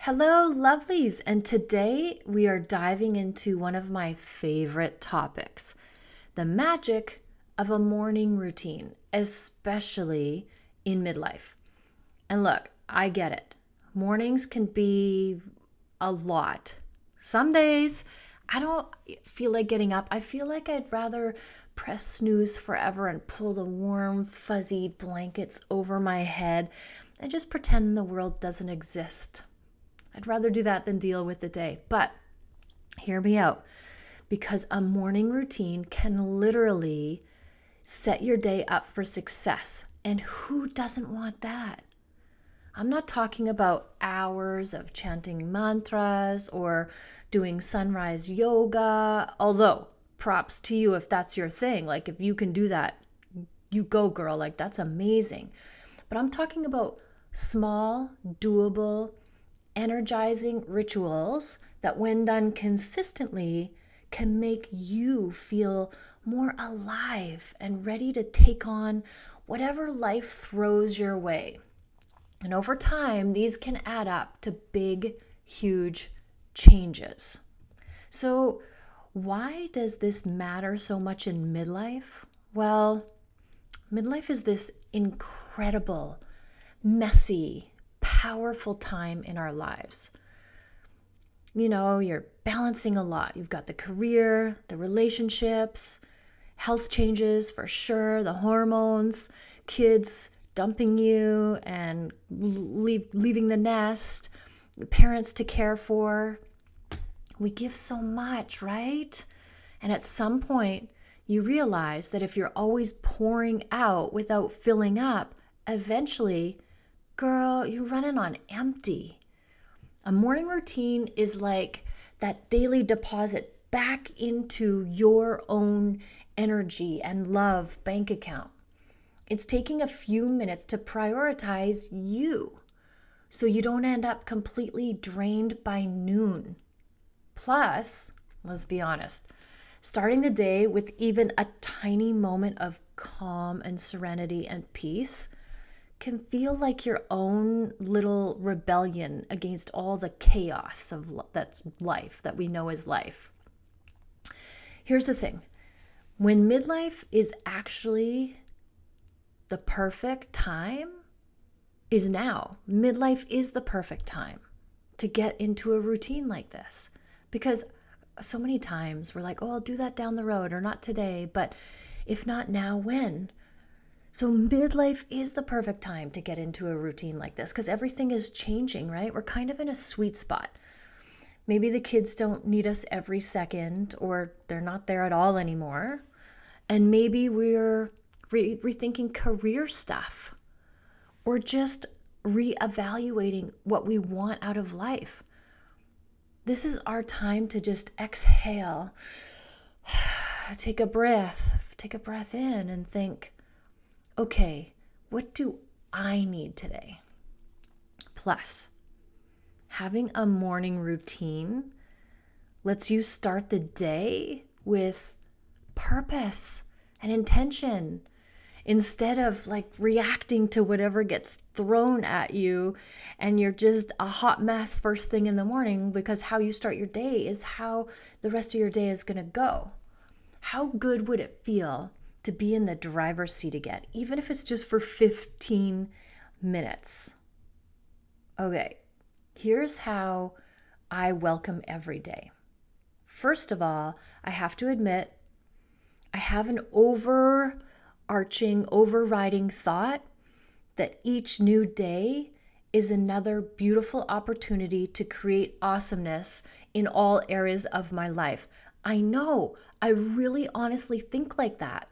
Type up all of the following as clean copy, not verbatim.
Hello, lovelies, and today we are diving into one of my favorite topics, the magic of a morning routine, especially in midlife. And look, I get it. Mornings can be a lot. Some days I don't feel like getting up. I feel like I'd rather press snooze forever and pull the warm, fuzzy blankets over my head and just pretend the world doesn't exist. I'd rather do that than deal with the day. But hear me out, because a morning routine can literally set your day up for success. And who doesn't want that? I'm not talking about hours of chanting mantras or doing sunrise yoga, although props to you if that's your thing. Like, if you can do that, you go, girl. Like, that's amazing. But I'm talking about small, doable, energizing rituals that, when done consistently, can make you feel more alive and ready to take on whatever life throws your way. And over time, these can add up to big, huge changes. So, why does this matter so much in midlife? Well, midlife is this incredible, messy, powerful time in our lives. You know, you're balancing a lot. You've got the career, the relationships, health changes for sure, the hormones, kids dumping you and leaving the nest, parents to care for. We give so much, right? And at some point, you realize that if you're always pouring out without filling up, eventually, girl, you're running on empty. A morning routine is like that daily deposit back into your own energy and love bank account. It's taking a few minutes to prioritize you so you don't end up completely drained by noon. Plus, let's be honest, starting the day with even a tiny moment of calm and serenity and peace can feel like your own little rebellion against all the chaos of that's life that we know as life. Here's the thing. When midlife is actually the perfect time is now. Midlife is the perfect time to get into a routine like this, because so many times we're like, "Oh, I'll do that down the road or not today, but if not now, when?" So midlife is the perfect time to get into a routine like this because everything is changing, right? We're kind of in a sweet spot. Maybe the kids don't need us every second or they're not there at all anymore. And maybe we're rethinking career stuff or just reevaluating what we want out of life. This is our time to just exhale, take a breath in and think, okay, what do I need today? Plus, having a morning routine lets you start the day with purpose and intention instead of like reacting to whatever gets thrown at you and you're just a hot mess first thing in the morning, because how you start your day is how the rest of your day is going to go. How good would it feel to be in the driver's seat again, even if it's just for 15 minutes? Okay, here's how I welcome every day. First of all, I have to admit, I have an overriding thought that each new day is another beautiful opportunity to create awesomeness in all areas of my life. I know, I really honestly think like that.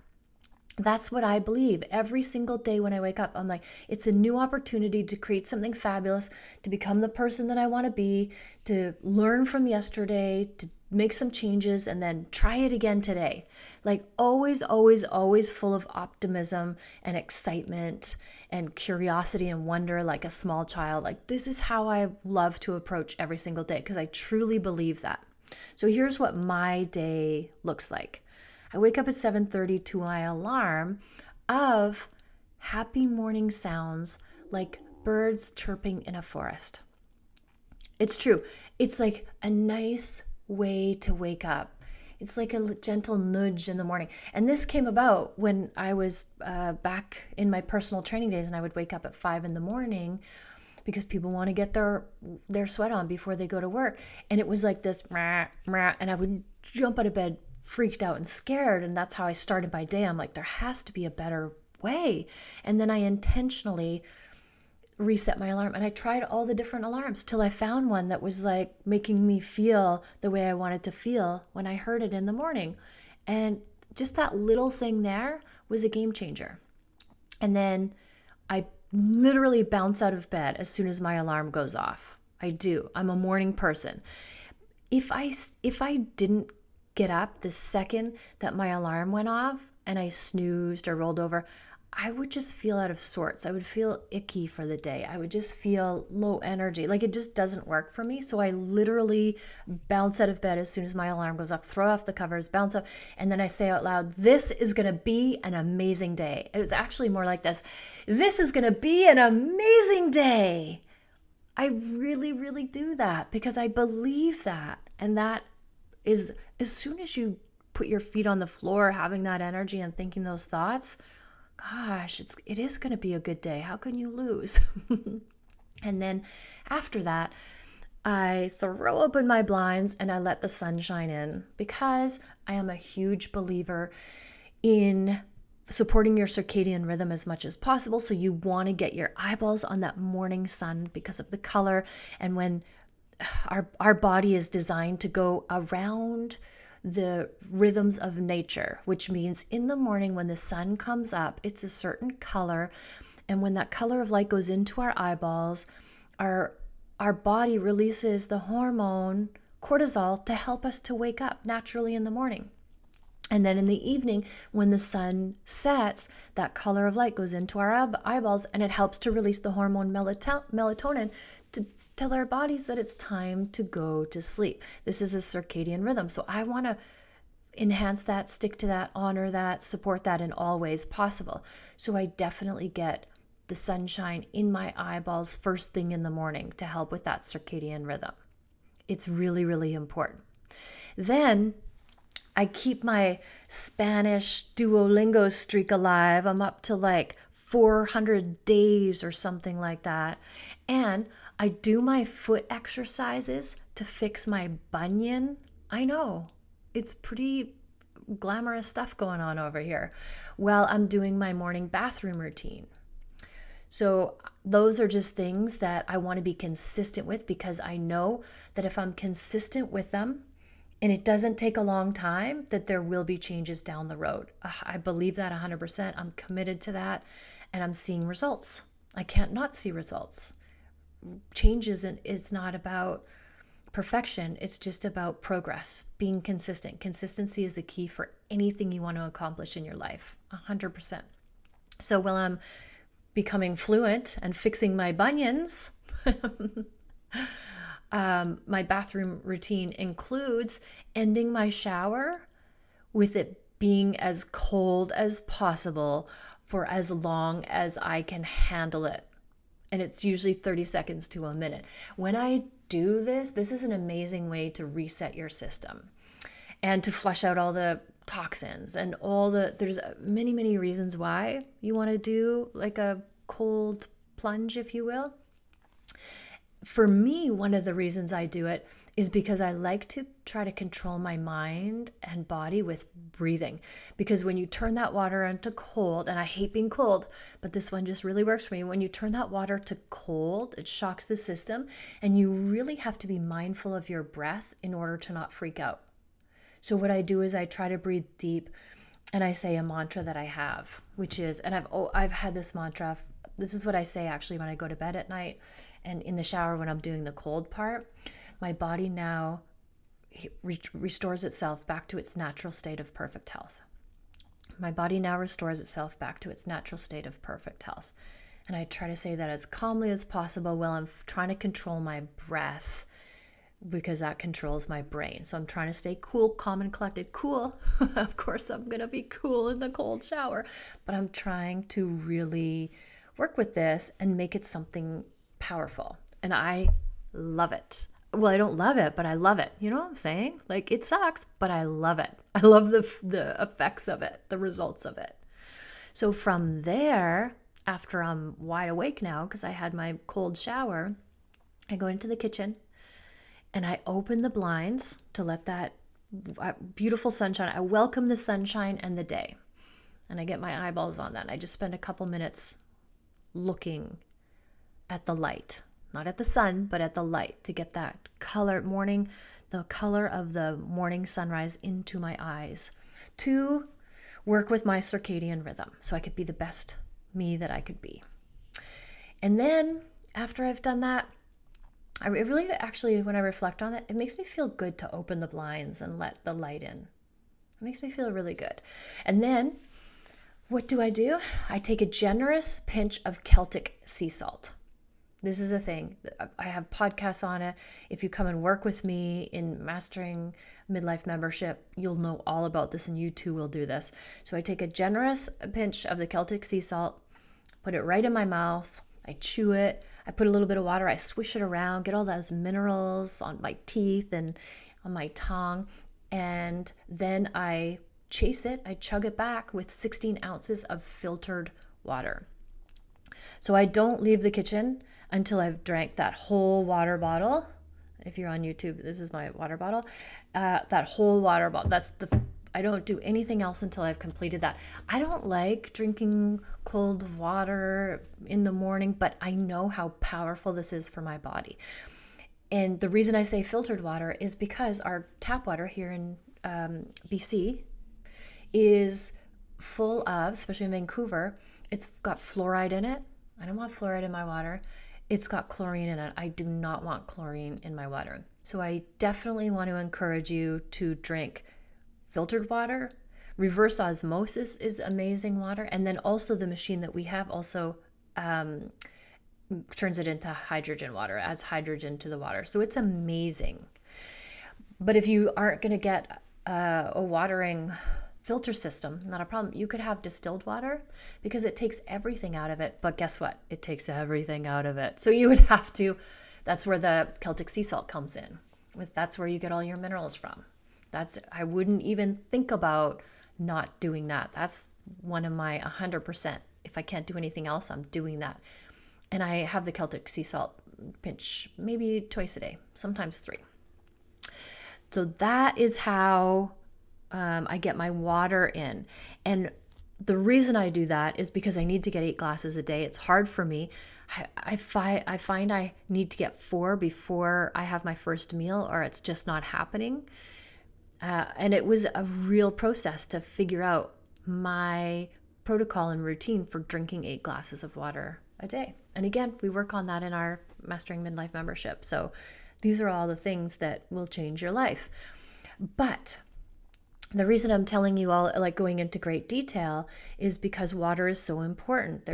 That's what I believe. Every single day when I wake up, I'm like, it's a new opportunity to create something fabulous, to become the person that I want to be, to learn from yesterday, to make some changes, and then try it again today. Like always, always, always full of optimism and excitement and curiosity and wonder, like a small child. Like, this is how I love to approach every single day because I truly believe that. So here's what my day looks like. I wake up at 7:30 to my alarm of happy morning sounds like birds chirping in a forest. It's true. It's like a nice way to wake up. It's like a gentle nudge in the morning. And this came about when I was back in my personal training days, and I would wake up at 5 in the morning because people want to get their sweat on before they go to work. And it was like this, rah, rah, and I would jump out of bed freaked out and scared. And that's how I started my day. I'm like, there has to be a better way. And then I intentionally reset my alarm, and I tried all the different alarms till I found one that was like making me feel the way I wanted to feel when I heard it in the morning. And just that little thing there was a game changer. And then I literally bounce out of bed as soon as my alarm goes off. I do. I'm a morning person. If I didn't get up the second that my alarm went off and I snoozed or rolled over, I would just feel out of sorts. I would feel icky for the day. I would just feel low energy. Like, it just doesn't work for me. So I literally bounce out of bed as soon as my alarm goes off, throw off the covers, bounce up, and then I say out loud, this is going to be an amazing day. It was actually more like this. This is going to be an amazing day. I really, really do that because I believe that. And that is, as soon as you put your feet on the floor, having that energy and thinking those thoughts, gosh, it is going to be a good day. How can you lose? And then after that, I throw open my blinds and I let the sunshine in because I am a huge believer in supporting your circadian rhythm as much as possible. So you want to get your eyeballs on that morning sun because of the color. And when our body is designed to go around the rhythms of nature, which means in the morning when the sun comes up, it's a certain color. And when that color of light goes into our eyeballs, our body releases the hormone cortisol to help us to wake up naturally in the morning. And then in the evening, when the sun sets, that color of light goes into our eyeballs and it helps to release the hormone melatonin to tell our bodies that it's time to go to sleep. This is a circadian rhythm. So I want to enhance that, stick to that, honor that, support that in all ways possible. So I definitely get the sunshine in my eyeballs first thing in the morning to help with that circadian rhythm. It's really, really important. Then I keep my Spanish Duolingo streak alive. I'm up to like 400 days or something like that. And I do my foot exercises to fix my bunion. I know, it's pretty glamorous stuff going on over here. Well, I'm doing my morning bathroom routine. So those are just things that I want to be consistent with because I know that if I'm consistent with them and it doesn't take a long time, that there will be changes down the road. I believe that 100%. I'm committed to that and I'm seeing results. I can't not see results. Change is not about perfection. It's just about progress, being consistent. Consistency is the key for anything you want to accomplish in your life, 100%. So while I'm becoming fluent and fixing my bunions, my bathroom routine includes ending my shower with it being as cold as possible for as long as I can handle it. And it's usually 30 seconds to a minute. When I do this is an amazing way to reset your system and to flush out all the toxins and there's many, many reasons why you want to do like a cold plunge, if you will. For me, one of the reasons I do it is because I like to try to control my mind and body with breathing. Because when you turn that water into cold, and I hate being cold, but this one just really works for me. When you turn that water to cold, it shocks the system, and you really have to be mindful of your breath in order to not freak out. So what I do is I try to breathe deep, and I say a mantra that I have, which is, and I've had this mantra. This is what I say actually when I go to bed at night and in the shower when I'm doing the cold part. My body now restores itself back to its natural state of perfect health. My body now restores itself back to its natural state of perfect health. And I try to say that as calmly as possible while I'm trying to control my breath, because that controls my brain. So I'm trying to stay cool, calm, and collected. Cool. Of course, I'm going to be cool in the cold shower, but I'm trying to really work with this and make it something powerful. And I love it. Well, I don't love it, but I love it. You know what I'm saying? Like, it sucks, but I love it. I love the effects of it, the results of it. So from there, after I'm wide awake now, because I had my cold shower, I go into the kitchen and I open the blinds to let that beautiful sunshine. I welcome the sunshine and the day. And I get my eyeballs on that. And I just spend a couple minutes looking at the light, not at the sun, but at the light, to get that color the color of the morning sunrise into my eyes, to work with my circadian rhythm so I could be the best me that I could be. And then after I've done that, I really actually, when I reflect on it, it makes me feel good to open the blinds and let the light in. It makes me feel really good. And then what do? I take a generous pinch of Celtic sea salt. This is a thing. I have podcasts on it. If you come and work with me in Mastering Midlife membership, you'll know all about this, and you too will do this. So I take a generous pinch of the Celtic sea salt, put it right in my mouth. I chew it. I put a little bit of water. I swish it around, get all those minerals on my teeth and on my tongue. And then I chase it. I chug it back with 16 ounces of filtered water. So I don't leave the kitchen until I've drank that whole water bottle. If you're on YouTube, this is my water bottle. That whole water bottle. I don't do anything else until I've completed that. I don't like drinking cold water in the morning, but I know how powerful this is for my body. And the reason I say filtered water is because our tap water here in BC is full of, especially in Vancouver, it's got fluoride in it. I don't want fluoride in my water. It's got chlorine in it. I do not want chlorine in my water. So I definitely want to encourage you to drink filtered water. Reverse osmosis is amazing water. And then also the machine that we have also turns it into hydrogen water, adds hydrogen to the water. So it's amazing. But if you aren't going to get a watering filter system, not a problem. You could have distilled water because it takes everything out of it. But guess what? It takes everything out of it. So you would have to, that's where the Celtic sea salt comes in. That's where you get all your minerals from. I wouldn't even think about not doing that. That's one of my 100%. If I can't do anything else, I'm doing that. And I have the Celtic sea salt pinch maybe twice a day, sometimes 3. So that is how I get my water in. And the reason I do that is because I need to get 8 glasses a day. It's hard for me. I find I need to get 4 before I have my first meal, or it's just not happening. And it was a real process to figure out my protocol and routine for drinking 8 glasses of water a day. And again, we work on that in our Mastering Midlife membership. So these are all the things that will change your life. But the reason I'm telling you all, like going into great detail, is because water is so important.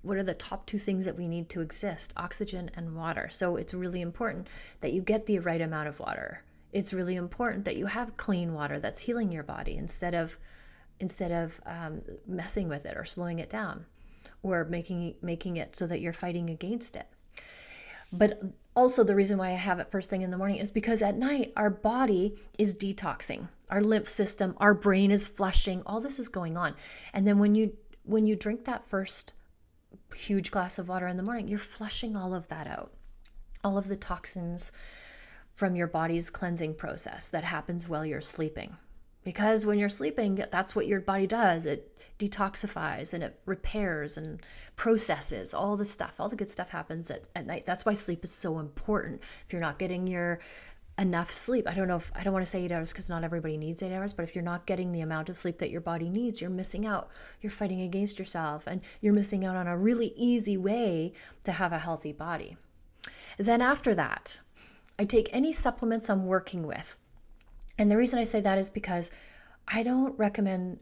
What are the top 2 things that we need to exist? Oxygen and water. So it's really important that you get the right amount of water. It's really important that you have clean water that's healing your body instead of messing with it or slowing it down or making it so that you're fighting against it. But also the reason why I have it first thing in the morning is because at night our body is detoxing. Our lymph system, our brain is flushing. All this is going on. And then when you drink that first huge glass of water in the morning, you're flushing all of that out. All of the toxins from your body's cleansing process that happens while you're sleeping. Because when you're sleeping, that's what your body does. It detoxifies and it repairs and processes all the stuff. All the good stuff happens at night. That's why sleep is so important. If you're not getting your enough sleep, I don't want to say 8 hours because not everybody needs 8 hours, but if you're not getting the amount of sleep that your body needs, you're missing out. You're fighting against yourself and you're missing out on a really easy way to have a healthy body. Then after that, I take any supplements I'm working with. And the reason I say that is because I don't recommend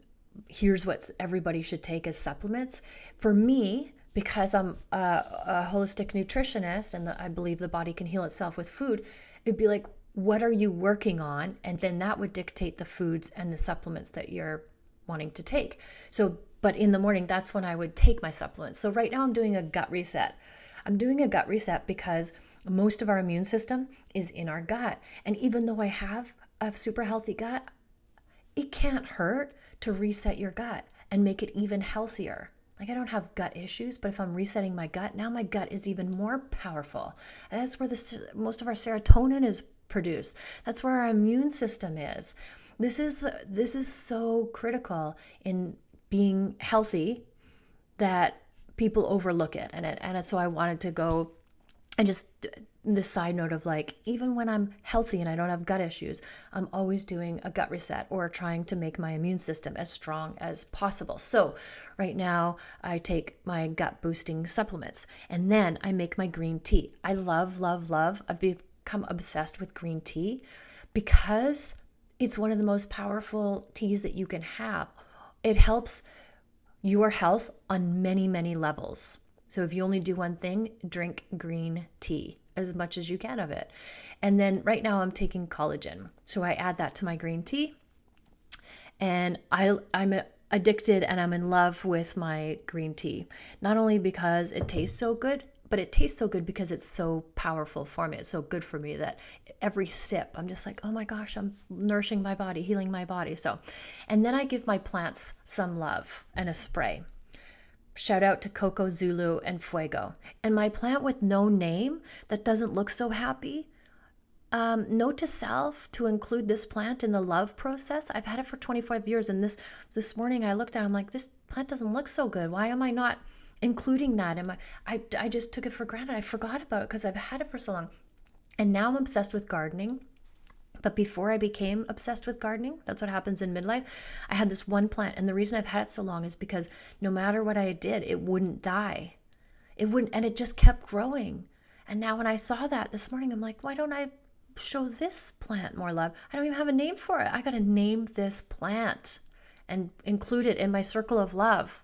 here's what everybody should take as supplements. For me, because I'm a holistic nutritionist and I believe the body can heal itself with food, it'd be like, what are you working on? And then that would dictate the foods and the supplements that you're wanting to take. So, but in the morning, that's when I would take my supplements. So right now I'm doing a gut reset. I'm doing a gut reset because Most of our immune system is in our gut. And even though I have a super healthy gut, it can't hurt to reset your gut and make it even healthier. Like I don't have gut issues, but if I'm resetting my gut, now my gut is even more powerful. And that's where most of our serotonin is produced. That's where our immune system is. This is so critical in being healthy that people overlook it. And so I wanted to go and just this side note of like, even when I'm healthy and I don't have gut issues, I'm always doing a gut reset or trying to make my immune system as strong as possible. So right now I take my gut boosting supplements and then I make my green tea. I love, love, love. I've become obsessed with green tea because it's one of the most powerful teas that you can have. It helps your health on many, many levels. So if you only do one thing, drink green tea as much as you can of it. And then right now I'm taking collagen. So I add that to my green tea. And I'm addicted and I'm in love with my green tea. Not only because it tastes so good, but it tastes so good because it's so powerful for me. It's so good for me that every sip, I'm just like, oh my gosh, I'm nourishing my body, healing my body. So, and then I give my plants some love and a spray. Shout out to Coco, Zulu, and Fuego. And my plant with no name that doesn't look so happy, note to self to include this plant in the love process. I've had it for 25 years. And this morning I looked at it, I'm like, this plant doesn't look so good. Why am I not including that? I just took it for granted. I forgot about it because I've had it for so long. And now I'm obsessed with gardening. But before I became obsessed with gardening, that's what happens in midlife, I had this one plant. And the reason I've had it so long is because no matter what I did, it wouldn't die. It wouldn't, and it just kept growing. And now when I saw that this morning, I'm like, why don't I show this plant more love? I don't even have a name for it. I got to name this plant and include it in my circle of love.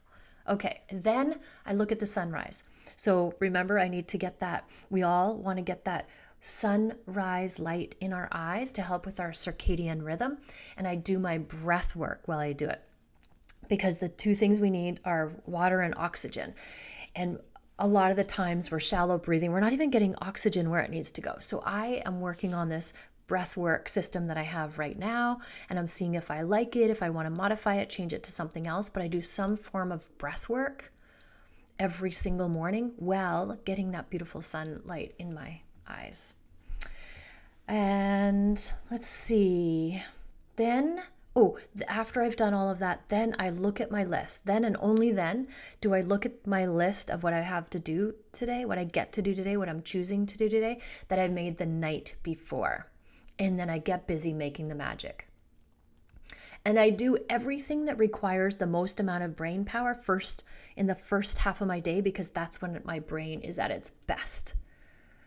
Okay, then I look at the sunrise. So remember, I need to get that. We all want to get that sunrise light in our eyes to help with our circadian rhythm. And I do my breath work while I do it because the two things we need are water and oxygen. And a lot of the times we're shallow breathing. We're not even getting oxygen where it needs to go. So I am working on this breath work system that I have right now. And I'm seeing if I like it, if I want to modify it, change it to something else. But I do some form of breath work every single morning while getting that beautiful sunlight in my eyes. And let's see, then, after I've done all of that, then I look at my list. Then and only then do I look at my list of what I have to do today, what I get to do today, what I'm choosing to do today that I made the night before. And then I get busy making the magic. And I do everything that requires the most amount of brain power first in the first half of my day because that's when my brain is at its best.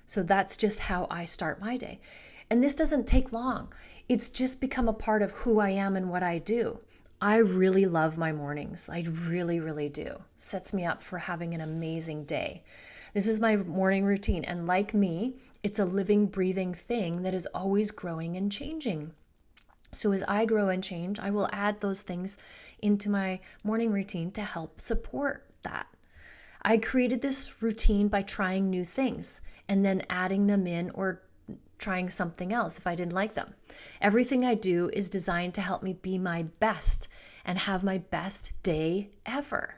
So that's just how I start my day. And this doesn't take long. It's just become a part of who I am and what I do. I really love my mornings. I really, really do. Sets me up for having an amazing day. This is my morning routine. And like me, it's a living, breathing thing that is always growing and changing. So as I grow and change, I will add those things into my morning routine to help support that. I created this routine by trying new things and then adding them in or trying something else if I didn't like them. Everything I do is designed to help me be my best and have my best day ever.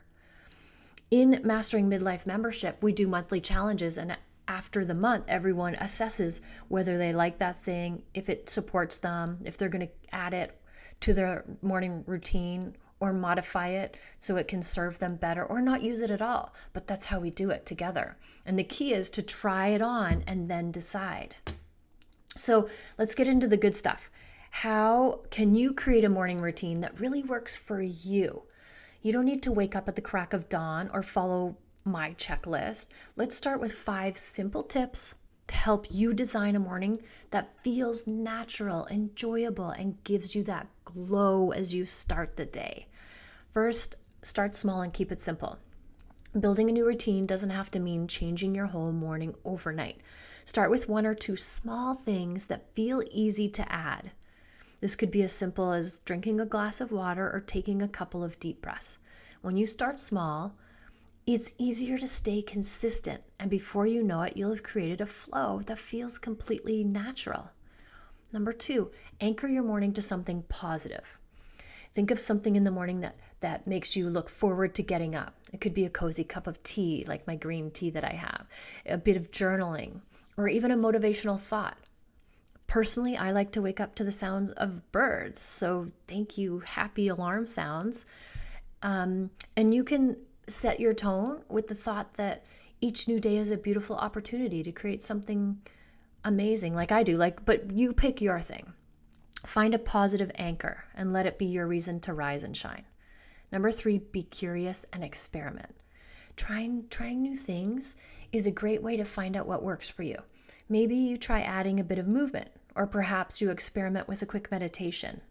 In Mastering Midlife membership, we do monthly challenges, and after the month, everyone assesses whether they like that thing, if it supports them, if they're going to add it to their morning routine or modify it so it can serve them better or not use it at all. But that's how we do it together. And the key is to try it on and then decide. So let's get into the good stuff. How can you create a morning routine that really works for you? You don't need to wake up at the crack of dawn or follow my checklist. Let's start with 5 simple tips to help you design a morning that feels natural, enjoyable, and gives you that glow as you start the day. First, start small and keep it simple. Building a new routine doesn't have to mean changing your whole morning overnight. Start with 1 or 2 small things that feel easy to add. This could be as simple as drinking a glass of water or taking a couple of deep breaths. When you start small, It's easier to stay consistent, and before you know it, you'll have created a flow that feels completely natural. Number 2, anchor your morning to something positive. Think of something in the morning that makes you look forward to getting up. It could be a cozy cup of tea, like my green tea that I have, a bit of journaling, or even a motivational thought. Personally, I like to wake up to the sounds of birds. So thank you, happy alarm sounds. And you can set your tone with the thought that each new day is a beautiful opportunity to create something amazing, like I do. But you pick your thing. Find a positive anchor and let it be your reason to rise and shine. Number 3, be curious and experiment. Trying new things is a great way to find out what works for you. Maybe you try adding a bit of movement, or perhaps you experiment with a quick meditation.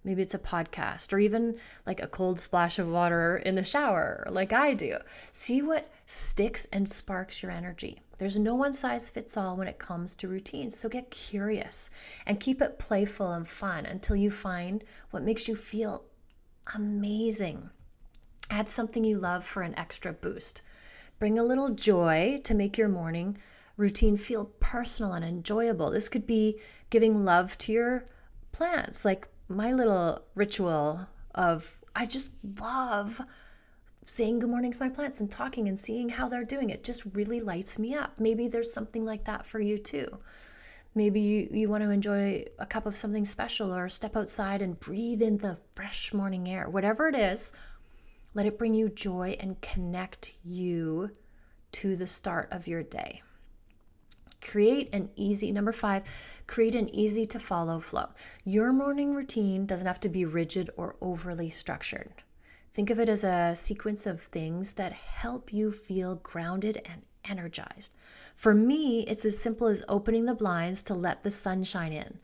Maybe it's a podcast, or even like a cold splash of water in the shower, like I do. See what sticks and sparks your energy. There's no one size fits all when it comes to routines, so get curious and keep it playful and fun until you find what makes you feel amazing. Add something you love for an extra boost. Bring a little joy to make your morning routine feel personal and enjoyable. This could be giving love to your plants, like my little ritual of I just love saying good morning to my plants and talking and seeing how they're doing. It just really lights me up. Maybe there's something like that for you too. Maybe you want to enjoy a cup of something special, or step outside and breathe in the fresh morning air. Whatever it is, let it bring you joy and connect you to the start of your day. Number 5, create an easy to follow flow. Your morning routine doesn't have to be rigid or overly structured. Think of it as a sequence of things that help you feel grounded and energized. For me, it's as simple as opening the blinds to let the sunshine in.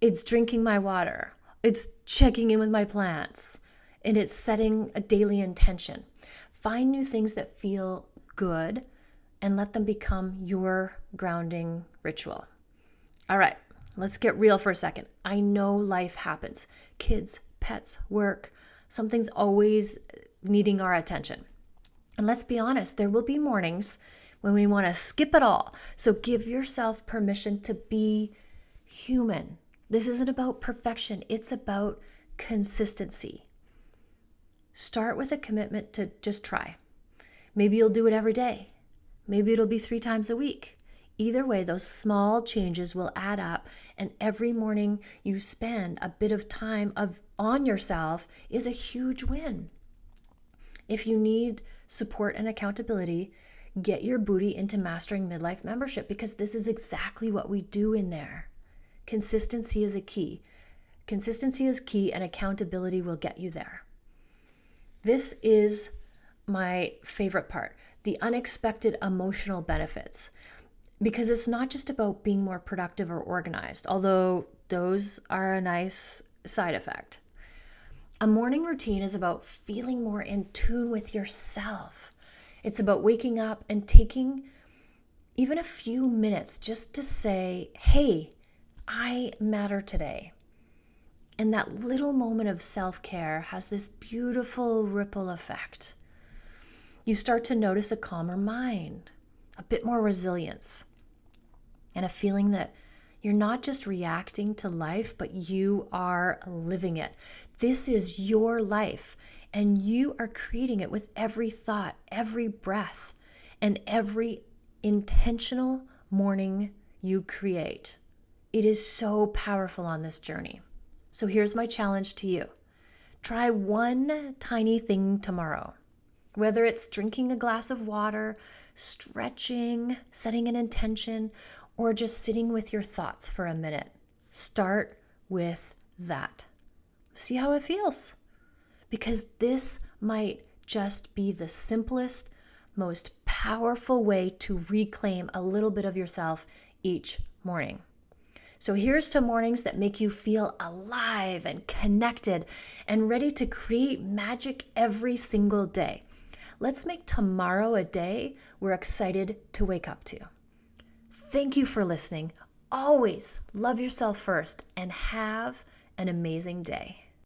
It's drinking my water. It's checking in with my plants. And it's setting a daily intention. Find new things that feel good and let them become your grounding ritual. All right, let's get real for a second. I know life happens. Kids, pets, work, something's always needing our attention. And let's be honest, there will be mornings when we want to skip it all. So give yourself permission to be human. This isn't about perfection. It's about consistency. Start with a commitment to just try. Maybe you'll do it every day. Maybe it'll be 3 times a week. Either way, those small changes will add up, and every morning you spend a bit of time on yourself is a huge win. If you need support and accountability, get your booty into Mastering Midlife membership, because this is exactly what we do in there. Consistency is a key. Consistency is key, and accountability will get you there. This is my favorite part, the unexpected emotional benefits, because it's not just about being more productive or organized, although those are a nice side effect. A morning routine is about feeling more in tune with yourself. It's about waking up and taking even a few minutes just to say, hey, I matter today. And that little moment of self-care has this beautiful ripple effect. You start to notice a calmer mind, a bit more resilience, and a feeling that you're not just reacting to life, but you are living it. This is your life, and you are creating it with every thought, every breath, and every intentional morning you create. It is so powerful on this journey. So here's my challenge to you. Try one tiny thing tomorrow. Whether it's drinking a glass of water, stretching, setting an intention, or just sitting with your thoughts for a minute. Start with that. See how it feels. Because this might just be the simplest, most powerful way to reclaim a little bit of yourself each morning. So here's to mornings that make you feel alive and connected and ready to create magic every single day. Let's make tomorrow a day we're excited to wake up to. Thank you for listening. Always love yourself first and have an amazing day.